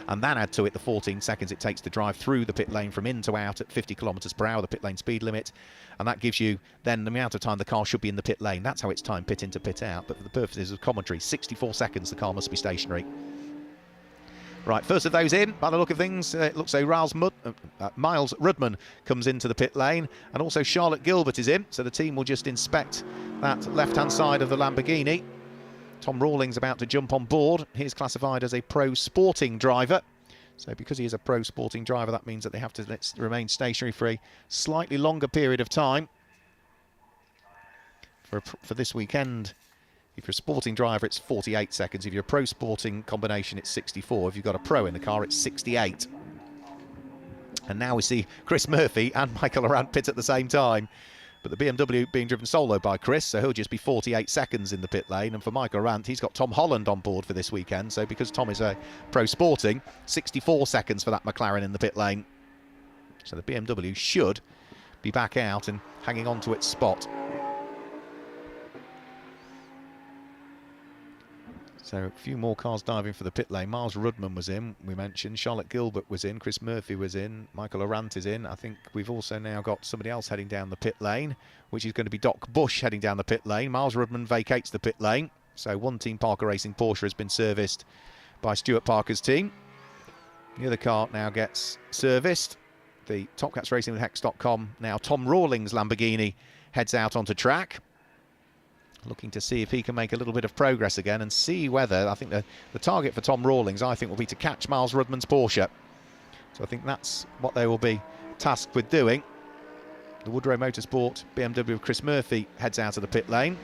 and then add to it the 14 seconds it takes to drive through the pit lane from in to out at 50 kilometres per hour, the pit lane speed limit, and that gives you then the amount of time the car should be in the pit lane. That's how it's timed pit in to pit out, but for the purposes of commentary, 64 seconds the car must be stationary. Right, first of those in, by the look of things, it looks like Miles Rudman comes into the pit lane, and also Charlotte Gilbert is in, so the team will just inspect that left-hand side of the Lamborghini. Tom Rawlings about to jump on board. He's classified as a pro sporting driver. So because he is a pro sporting driver, that means that they have to remain stationary for a slightly longer period of time. For this weekend, if you're a sporting driver, it's 48 seconds. If you're a pro sporting combination, it's 64. If you've got a pro in the car, it's 68. And now we see Chris Murphy and Michael Arant pit at the same time. But the BMW being driven solo by Chris, so he'll just be 48 seconds in the pit lane. And for Michael Arant, he's got Tom Holland on board for this weekend. So because Tom is a pro sporting, 64 seconds for that McLaren in the pit lane. So the BMW should be back out and hanging on to its spot. So a few more cars diving for the pit lane. Miles Rudman was in, we mentioned. Charlotte Gilbert was in. Chris Murphy was in. Michael Arant is in. I think we've also now got somebody else heading down the pit lane, which is going to be Doc Bush heading down the pit lane. Miles Rudman vacates the pit lane. So one Team Parker Racing Porsche has been serviced by Stuart Parker's team. The other car now gets serviced. The Top Cats Racing with Hex.com. Now Tom Rawlings' Lamborghini heads out onto track, looking to see if he can make a little bit of progress again and see whether, I think the target for Tom Rawlings, I think, will be to catch Miles Rudman's Porsche. So I think that's what they will be tasked with doing. The Woodrow Motorsport BMW of Chris Murphy heads out of the pit lane.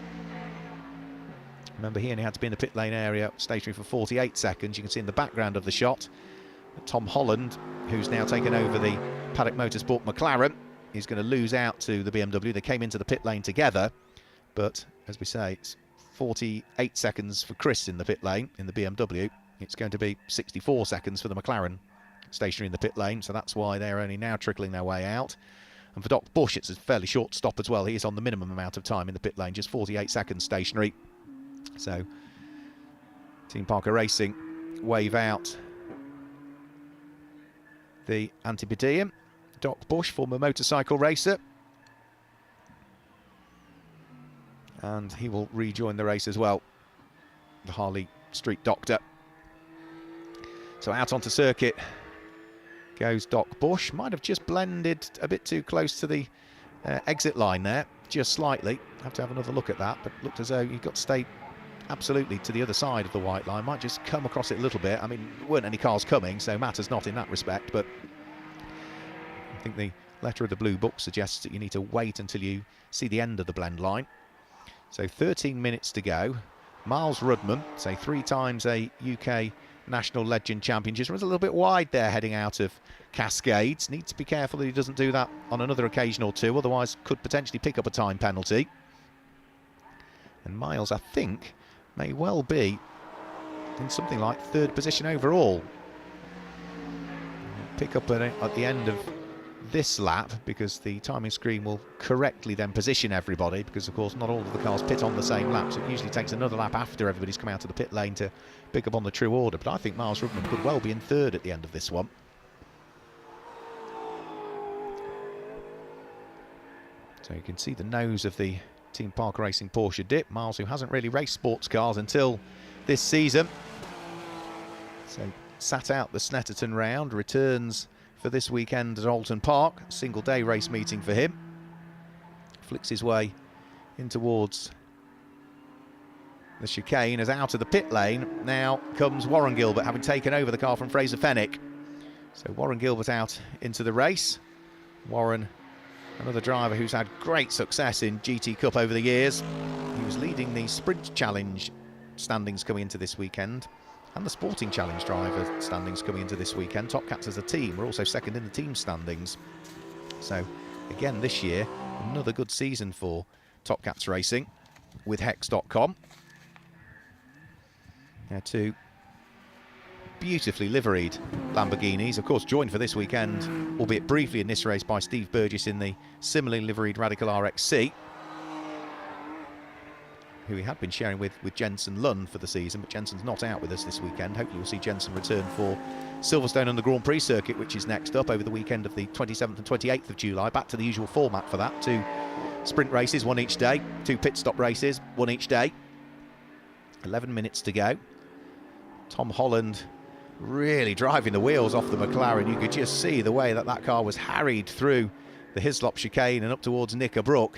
Remember, he only had to be in the pit lane area stationary for 48 seconds. You can see in the background of the shot Tom Holland, who's now taken over the Paddock Motorsport McLaren, is going to lose out to the BMW. They came into the pit lane together, but as we say, it's 48 seconds for Chris in the pit lane in the BMW. It's going to be 64 seconds for the McLaren stationary in the pit lane, so that's why they're only now trickling their way out. And for Doc Bush, it's a fairly short stop as well. He is on the minimum amount of time in the pit lane, just 48 seconds stationary. So Team Parker Racing wave out the Antipodean. Doc Bush, former motorcycle racer, and he will rejoin the race as well, the Harley Street Doctor. So out onto circuit goes Doc Bush. Might have just blended a bit too close to the exit line there, just slightly. Have to have another look at that, but looked as though he got to stay absolutely to the other side of the white line. Might just come across it a little bit. I mean, there weren't any cars coming, so matters not in that respect, but I think the letter of the blue book suggests that you need to wait until you see the end of the blend line. So 13 minutes to go. Miles Rudman, say 3 times a UK National Legend Champion, just runs a little bit wide there heading out of Cascades. Needs to be careful that he doesn't do that on another occasion or two, otherwise could potentially pick up a time penalty. And Miles, I think, may well be in something like 3rd position overall. Pick up at the end of this lap, because the timing screen will correctly then position everybody, because of course not all of the cars pit on the same lap, so it usually takes another lap after everybody's come out of the pit lane to pick up on the true order. But I think Miles Rudman could well be in 3rd at the end of this one. So you can see the nose of the Team Parker Racing Porsche dip. Miles, who hasn't really raced sports cars until this season, so sat out the Snetterton round, returns for this weekend at Oulton Park, single day race meeting for him. Flicks his way in towards the chicane as out of the pit lane now comes Warren Gilbert, having taken over the car from Fraser Fenwick. So Warren Gilbert out into the race. Warren, another driver who's had great success in GT Cup over the years. He was leading the Sprint Challenge standings coming into this weekend, and the Sporting Challenge driver standings coming into this weekend. Top Cats as a team were also second in the team standings. So again this year, another good season for Top Cats Racing with Hex.com. They're two beautifully liveried Lamborghinis, of course joined for this weekend, albeit briefly in this race, by Steve Burgess in the similarly liveried Radical RXC, who he had been sharing with Jensen Lund for the season, but Jensen's not out with us this weekend. Hopefully we'll see Jensen return for Silverstone and the Grand Prix circuit, which is next up over the weekend of the 27th and 28th of July. Back to the usual format for that. 2 sprint races, 1 each day. 2 pit stop races, 1 each day. 11 minutes to go. Tom Holland really driving the wheels off the McLaren. You could just see the way that car was harried through the Hislop chicane and up towards Knickerbrook.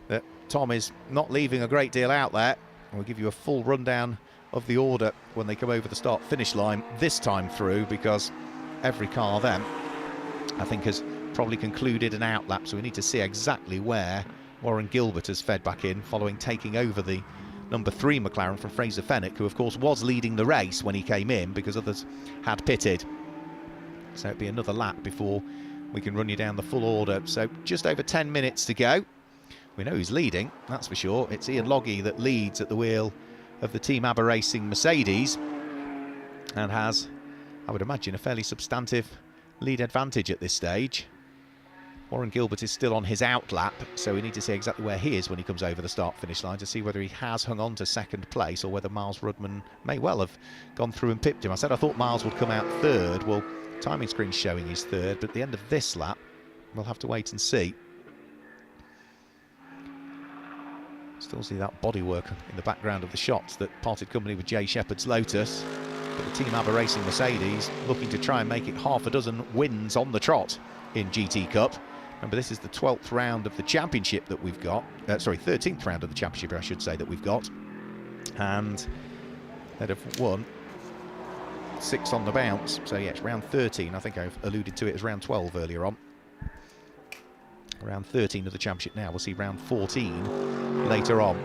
That Tom is not leaving a great deal out there. We'll give you a full rundown of the order when they come over the start-finish line this time through, because every car then, I think, has probably concluded an outlap, so we need to see exactly where Warren Gilbert has fed back in following taking over the number 3 McLaren from Fraser Fenwick, who of course was leading the race when he came in because others had pitted. So it'll be another lap before we can run you down the full order. So just over 10 minutes to go. We know who's leading, that's for sure. It's Ian Loggy that leads at the wheel of the Team ABBA Racing Mercedes and has, I would imagine, a fairly substantive lead advantage at this stage. Warren Gilbert is still on his outlap, so we need to see exactly where he is when he comes over the start-finish line to see whether he has hung on to second place or whether Miles Rudman may well have gone through and pipped him. I said I thought Miles would come out third. Well, timing screen's showing he's third, but at the end of this lap, we'll have to wait and see. Still see that bodywork in the background of the shots that parted company with Jay Shepherd's Lotus. But the Team ABBA Racing Mercedes looking to try and make it half a dozen wins on the trot in GT Cup. Remember, this is the 12th round of the championship that we've got. 13th round of the championship, I should say, that we've got. And they'd have won 6 on the bounce. So, yeah, it's round 13. I think I've alluded to it as round 12 earlier on. Round 13 of the championship now. We'll see round 14 later on.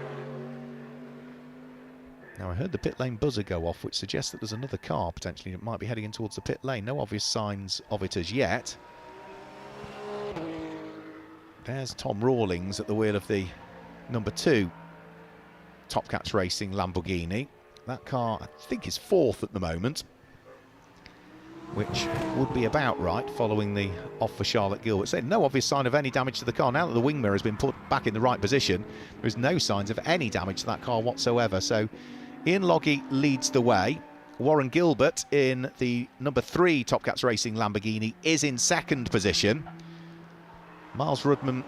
Now, I heard the pit lane buzzer go off, which suggests that there's another car potentially that might be heading in towards the pit lane. No obvious signs of it as yet. There's Tom Rawlings at the wheel of the number 2 Top Cats Racing Lamborghini. That car, I think, is 4th at the moment, which would be about right following the off for Charlotte Gilbert. So no obvious sign of any damage to the car. Now that the wing mirror has been put back in the right position, there is no signs of any damage to that car whatsoever. So Ian Loggy leads the way. Warren Gilbert in the number 3 Top Cats Racing Lamborghini is in second position. Miles Rudman,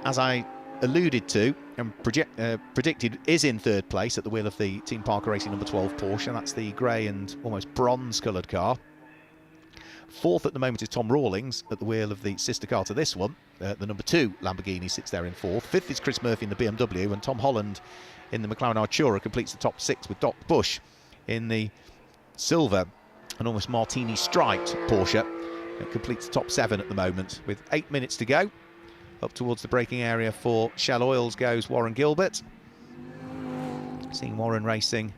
as I alluded to and predicted, is in third place at the wheel of the Team Parker Racing number 12 Porsche. That's the grey and almost bronze-coloured car. 4th at the moment is Tom Rawlings at the wheel of the sister car to this one. The number 2 Lamborghini sits there in 4th. 5th is Chris Murphy in the BMW, and Tom Holland in the McLaren Artura completes the top 6 with Doc Bush in the silver and almost martini striped Porsche. It completes the top 7 at the moment with 8 minutes to go. Up towards the braking area for Shell Oils goes Warren Gilbert. Seeing Warren racing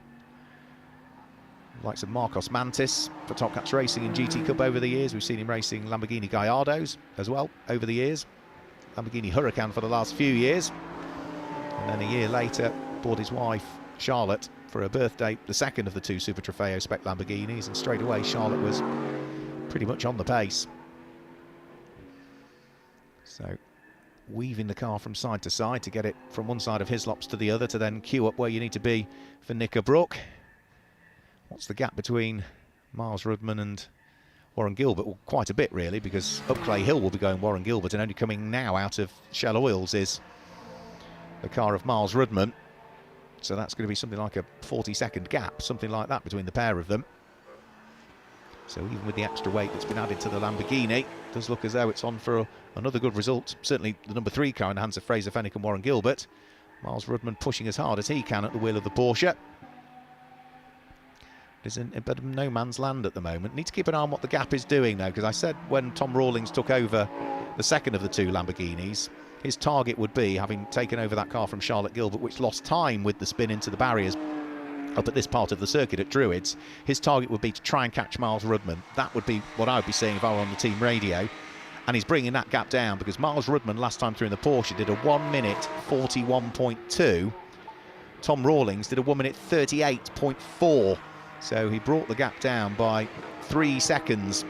the likes of Marcos Mantis for Top Cats Racing in GT Cup over the years. We've seen him racing Lamborghini Gallardos as well over the years. Lamborghini Huracan for the last few years. And then a year later, bought his wife Charlotte for her birthday, the second of the 2 Super Trofeo spec Lamborghinis, and straight away Charlotte was pretty much on the pace. So weaving the car from side to side to get it from one side of Hislops to the other to then queue up where you need to be for Knickerbrook. What's the gap between Miles Rudman and Warren Gilbert? Well, quite a bit really, because up Clay Hill will be going Warren Gilbert, and only coming now out of Shell Oils is the car of Miles Rudman. So that's going to be something like a 40-second gap, something like that between the pair of them. So even with the extra weight that's been added to the Lamborghini, it does look as though it's on for another good result. Certainly the number 3 car in the hands of Fraser Fenwick and Warren Gilbert. Miles Rudman pushing as hard as he can at the wheel of the Porsche. It's in a bit of no man's land at the moment. Need to keep an eye on what the gap is doing though, because I said when Tom Rawlings took over the second of the 2 Lamborghinis, his target would be, having taken over that car from Charlotte Gilbert, which lost time with the spin into the barriers up at this part of the circuit at Druids, his target would be to try and catch Miles Rudman. That would be what I would be saying if I were on the team radio. And he's bringing that gap down, because Miles Rudman last time through in the Porsche did a 1 minute 41.2. Tom Rawlings did a 1 minute 38.4 So he brought the gap down by 3 seconds,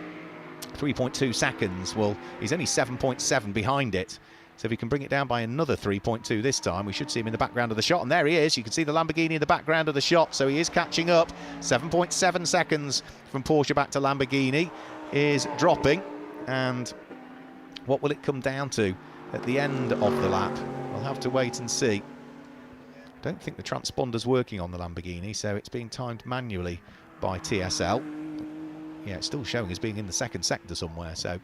3.2 seconds. Well, he's only 7.7 behind it. So if he can bring it down by another 3.2 this time, we should see him in the background of the shot. And there he is. You can see the Lamborghini in the background of the shot. So he is catching up. 7.7 seconds from Porsche back to Lamborghini is dropping. And what will it come down to at the end of the lap? We'll have to wait and see. I don't think the transponder's working on the Lamborghini, so it's being timed manually by TSL. Yeah, it's still showing as being in the second sector somewhere, so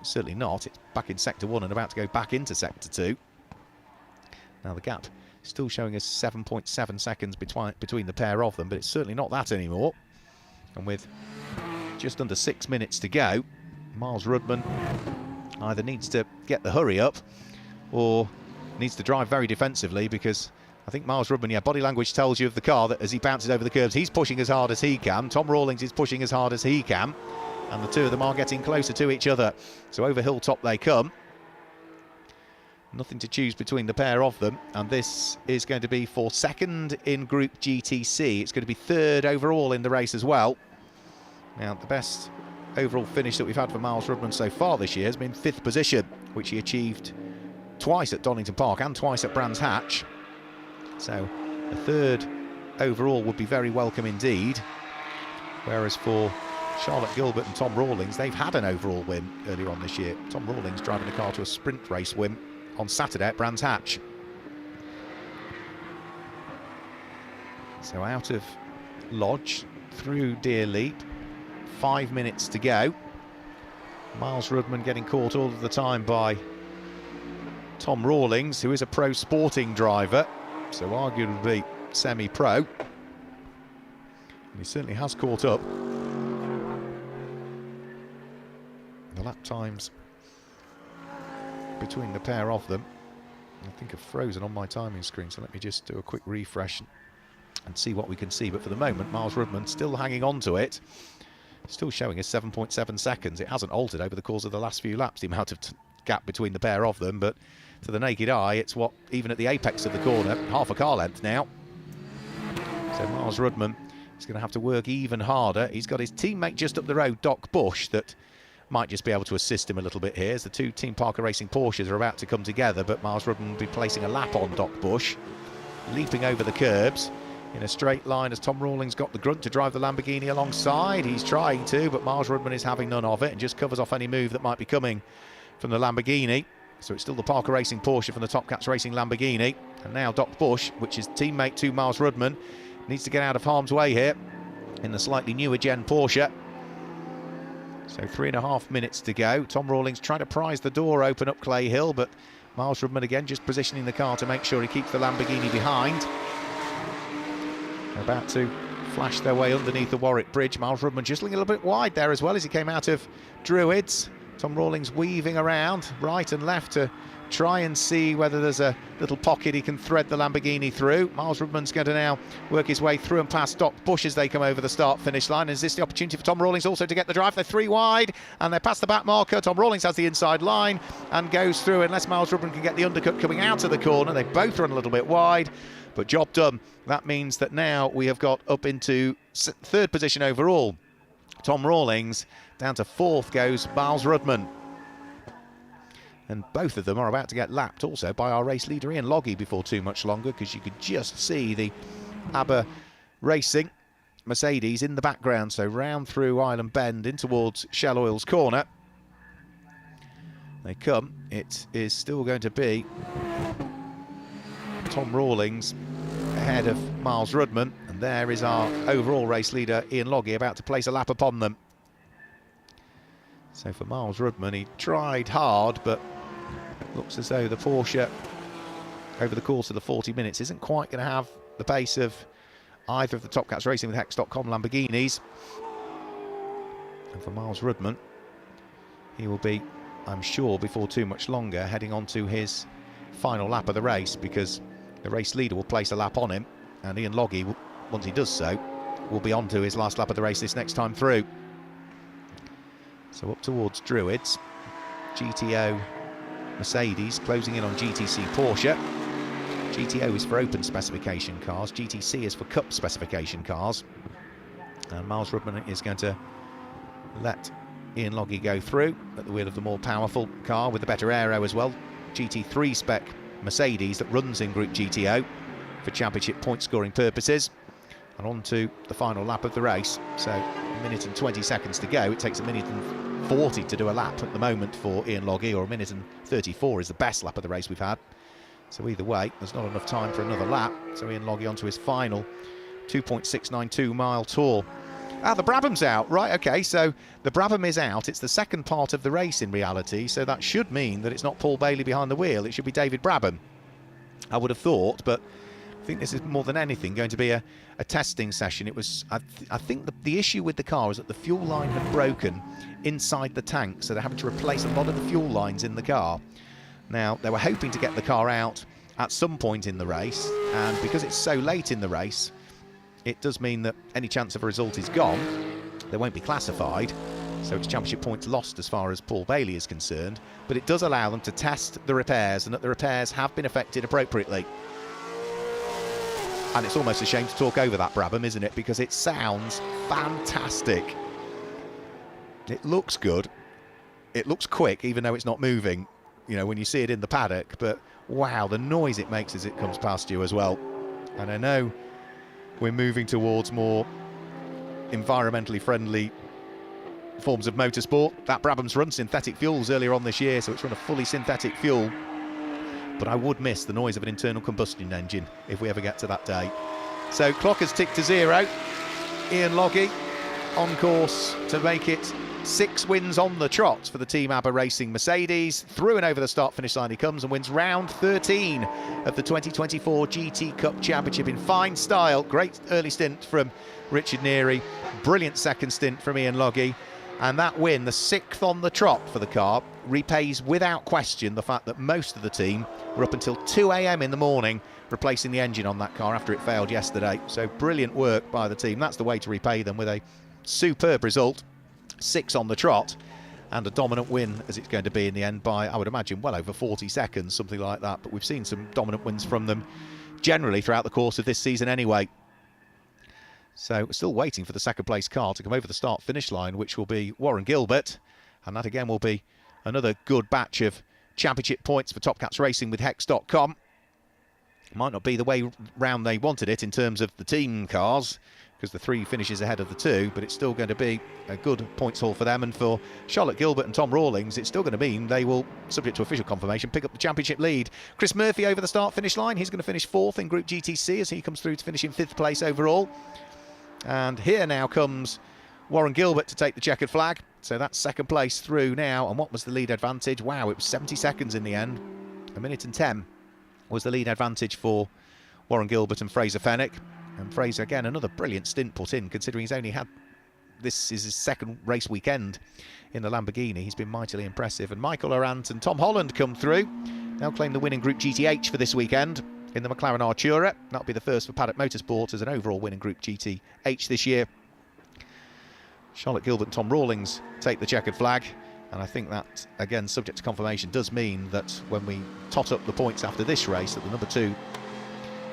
certainly not. It's back in Sector 1 and about to go back into Sector 2. Now the gap is still showing us 7.7 seconds between the pair of them, but it's certainly not that anymore. And with just under 6 minutes to go, Miles Rudman either needs to get the hurry up or needs to drive very defensively, because I think Miles Rudman, yeah, body language tells you of the car that as he bounces over the curbs, he's pushing as hard as he can. Tom Rawlings is pushing as hard as he can. And the two of them are getting closer to each other. So over hilltop they come. Nothing to choose between the pair of them. And this is going to be for second in Group GTC. It's going to be third overall in the race as well. Now, the best overall finish that we've had for Miles Rudman so far this year has been 5th position, which he achieved twice at Donington Park and twice at Brands Hatch. So a third overall would be very welcome indeed. Whereas for Charlotte Gilbert and Tom Rawlings, they've had an overall win earlier on this year. Tom Rawlings driving the car to a sprint race win on Saturday at Brands Hatch. So out of Lodge, through Deer Leap, 5 minutes to go. Miles Rudman getting caught all of the time by Tom Rawlings, who is a pro sporting driver, so arguably semi-pro. And he certainly has caught up. The lap times between the pair of them, I think, have frozen on my timing screen, so let me just do a quick refresh and see what we can see. But for the moment, Miles Rudman still hanging on to it, still showing us 7.7 seconds. It hasn't altered over the course of the last few laps, the amount of gap between the pair of them, but to the naked eye, it's what, even at the apex of the corner, half a car length now. So Miles Rudman is going to have to work even harder. He's got his teammate just up the road, Doc Bush, that might just be able to assist him a little bit here, as the two Team Parker Racing Porsches are about to come together. But Miles Rudman will be placing a lap on Doc Bush, leaping over the curbs in a straight line as Tom Rawlings got the grunt to drive the Lamborghini alongside. He's trying to, but Miles Rudman is having none of it and just covers off any move that might be coming from the Lamborghini. So it's still the Parker Racing Porsche from the Top Cats Racing Lamborghini. And now Doc Bush, which is teammate to Miles Rudman, needs to get out of harm's way here in the slightly newer gen Porsche. So 3.5 minutes to go. Tom Rawlings trying to prise the door open up Clay Hill, but Miles Rudman again just positioning the car to make sure he keeps the Lamborghini behind. They're about to flash their way underneath the Warwick Bridge. Miles Rudman just a little bit wide there as well as he came out of Druids. Tom Rawlings weaving around right and left to try and see whether there's a little pocket he can thread the Lamborghini through. Miles Rudman's going to now work his way through and past Doc Bush as they come over the start-finish line. Is this the opportunity for Tom Rawlings also to get the drive? They're 3 wide and they're past the back marker. Tom Rawlings has the inside line and goes through, unless Miles Rudman can get the undercut coming out of the corner. They both run a little bit wide, but job done. That means that now we have got up into 3rd position overall. Tom Rawlings. Down to 4th goes Miles Rudman. And both of them are about to get lapped also by our race leader Ian Loggy before too much longer, because you could just see the ABBA Racing Mercedes in the background. So round through Island Bend in towards Shell Oil's corner. They come. It is still going to be Tom Rawlings ahead of Miles Rudman. And there is our overall race leader Ian Loggy about to place a lap upon them. So for Miles Rudman, he tried hard, but looks as though the Porsche, over the course of the 40 minutes, isn't quite going to have the pace of either of the Top Cats Racing with Hex.com Lamborghinis. And for Miles Rudman, he will be, I'm sure, before too much longer, heading on to his final lap of the race, because the race leader will place a lap on him, and Ian Loggy, once he does so, will be on to his last lap of the race this next time through. So up towards Druids, GTO Mercedes closing in on GTC Porsche. GTO is for open specification cars, GTC is for cup specification cars. And Miles Rudman is going to let Ian Loggy go through at the wheel of the more powerful car with the better aero as well. GT3 spec Mercedes that runs in Group GTO for championship point scoring purposes. And on to the final lap of the race. So 1 minute and 20 seconds to go. It takes 1 minute and 40 to do a lap at the moment for Ian Loggy, or 1 minute and 34 is the best lap of the race we've had. So either way, there's not enough time for another lap. So Ian Loggy onto his final 2.692 mile tour. Ah, the Brabham's out. Right, OK, so the Brabham is out. It's the second part of the race in reality, so that should mean that it's not Paul Bailey behind the wheel. It should be David Brabham, I would have thought, but I think this is more than anything going to be a testing session. It was, I think the issue with the car was that the fuel line had broken inside the tank, so they're having to replace a lot of the fuel lines in the car. Now, they were hoping to get the car out at some point in the race, and because it's so late in the race, it does mean that any chance of a result is gone. They won't be classified, so it's championship points lost as far as Paul Bailey is concerned, but it does allow them to test the repairs, and that the repairs have been effected appropriately. And it's almost a shame to talk over that Brabham, isn't it? Because it sounds fantastic. It looks good. It looks quick, even though it's not moving, you know, when you see it in the paddock. But wow, the noise it makes as it comes past you as well. And I know we're moving towards more environmentally friendly forms of motorsport. That Brabham's run synthetic fuels earlier on this year, so it's run a fully synthetic fuel. But I would miss the noise of an internal combustion engine if we ever get to that day. So clock has ticked to 0. Ian Loggy on course to make it 6 wins on the trot for the Team ABBA Racing Mercedes. Through and over the start-finish line he comes and wins round 13 of the 2024 GT Cup Championship in fine style. Great early stint from Richard Neary. Brilliant second stint from Ian Loggy. And that win, the 6th on the trot for the car, repays without question the fact that most of the team were up until 2 AM in the morning replacing the engine on that car after it failed yesterday. So brilliant work by the team. That's the way to repay them, with a superb result, 6 on the trot, and a dominant win as it's going to be in the end by, I would imagine, well over 40 seconds, something like that. But we've seen some dominant wins from them generally throughout the course of this season anyway. So we're still waiting for the second place car to come over the start-finish line, which will be Warren Gilbert. And that again will be another good batch of championship points for Top Cats Racing with Hex.com. Might not be the way round they wanted it in terms of the team cars, because the 3 finishes ahead of the 2, but it's still going to be a good points haul for them. And for Charlotte Gilbert and Tom Rawlings, it's still going to mean they will, subject to official confirmation, pick up the championship lead. Chris Murphy over the start-finish line. He's going to finish 4th in Group GTC as he comes through to finish in 5th place overall. And here now comes Warren Gilbert to take the checkered flag. So that's second place through now. And what was the lead advantage? Wow, it was 70 seconds in the end. 1 minute and 10 was the lead advantage for Warren Gilbert and Fraser Fennick. And Fraser, again, another brilliant stint put in, considering he's only had, this is his second race weekend in the Lamborghini. He's been mightily impressive. And Michael Arant and Tom Holland come through. They'll claim the win in Group GTH for this weekend in the McLaren Artura. That'll be the first for Paddock Motorsport as an overall win in Group GTH this year. Charlotte Gilbert and Tom Rawlings take the checkered flag, and I think that, again, subject to confirmation, does mean that when we tot up the points after this race, that the number 2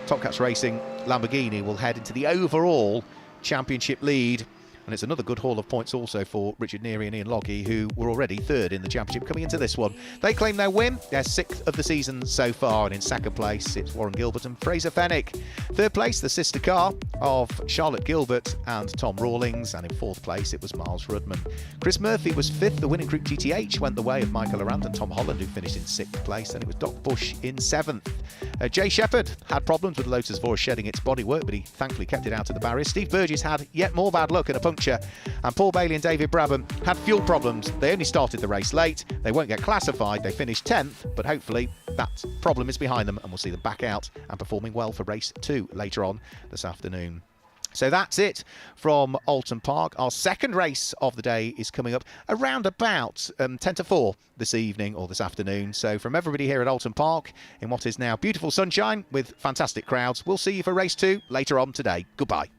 Top Cats Racing Lamborghini will head into the overall championship lead. And it's another good haul of points also for Richard Neary and Ian Loggy, who were already 3rd in the championship coming into this one. They claim their win, their 6th of the season so far, and in second place it's Warren Gilbert and Fraser Fennick. 3rd place, the sister car of Charlotte Gilbert and Tom Rawlings, and in 4th place it was Miles Rudman. Chris Murphy was 5th. The winning Group GTH went the way of Michael Arant and Tom Holland, who finished in 6th place, and it was Doc Bush in 7th. Jay Shepherd had problems with Lotus Vorus shedding its bodywork, but he thankfully kept it out of the barriers. Steve Burgess had yet more bad luck and a puncture, and Paul Bailey and David Brabham had fuel problems. They only started the race late. They won't get classified. They finished 10th, but hopefully that problem is behind them and we'll see them back out and performing well for race 2 later on this afternoon. So that's it from Oulton Park. Our second race of the day is coming up around about 10 to 4 this evening or this afternoon. So from everybody here at Oulton Park, in what is now beautiful sunshine with fantastic crowds, we'll see you for race 2 later on today. Goodbye.